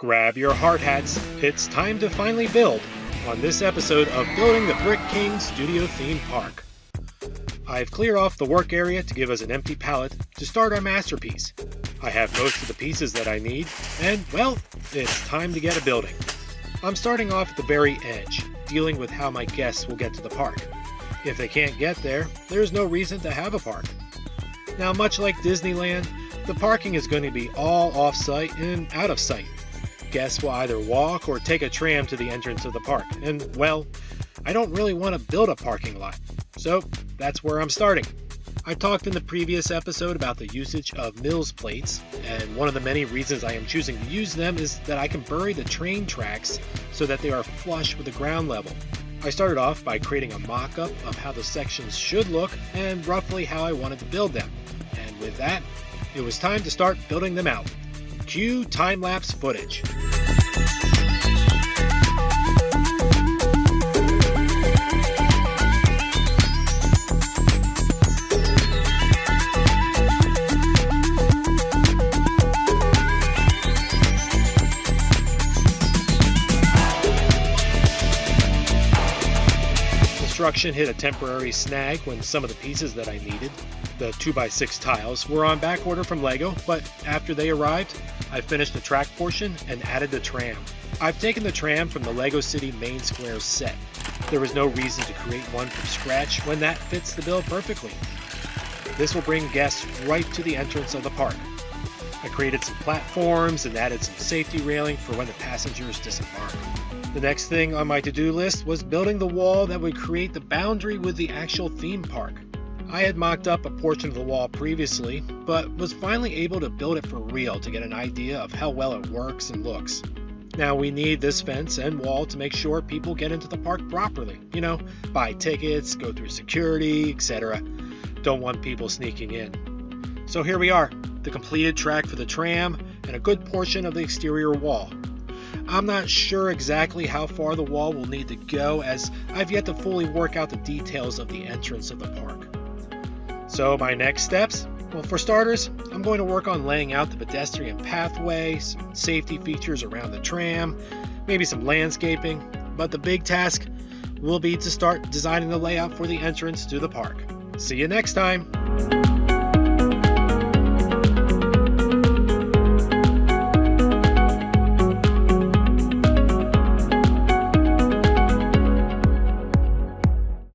Grab your hard hats, it's time to finally build on this episode of Building the Brick King Studio Theme Park. I've cleared off the work area to give us an empty palette to start our masterpiece. I have most of the pieces that I need, and well, it's time to get a building. I'm starting off at the very edge, dealing with how my guests will get to the park. If they can't get there, there's no reason to have a park. Now, much like Disneyland, the parking is going to be all off-site and out of sight. Guests will either walk or take a tram to the entrance of the park, and well, I don't really want to build a parking lot, so that's where I'm starting. I talked in the previous episode about the usage of Mills plates, and one of the many reasons I am choosing to use them is that I can bury the train tracks so that they are flush with the ground level. I started off by creating a mock-up of how the sections should look and roughly how I wanted to build them, and with that, it was time to start building them out. Cue time-lapse footage. Construction hit a temporary snag when some of the pieces that I needed, the 2x6 tiles, were on back order from Lego, but after they arrived, I finished the track portion and added the tram. I've taken the tram from the Lego City Main Square set. There was no reason to create one from scratch when that fits the bill perfectly. This will bring guests right to the entrance of the park. I created some platforms and added some safety railing for when the passengers disembark. The next thing on my to-do list was building the wall that would create the boundary with the actual theme park. I had mocked up a portion of the wall previously, but was finally able to build it for real to get an idea of how well it works and looks. Now we need this fence and wall to make sure people get into the park properly. Buy tickets, go through security, etc. Don't want people sneaking in. So here we are, the completed track for the tram and a good portion of the exterior wall. I'm not sure exactly how far the wall will need to go, as I've yet to fully work out the details of the entrance of the park. So my next steps? Well, for starters, I'm going to work on laying out the pedestrian pathway, some safety features around the tram, maybe some landscaping, but the big task will be to start designing the layout for the entrance to the park. See you next time!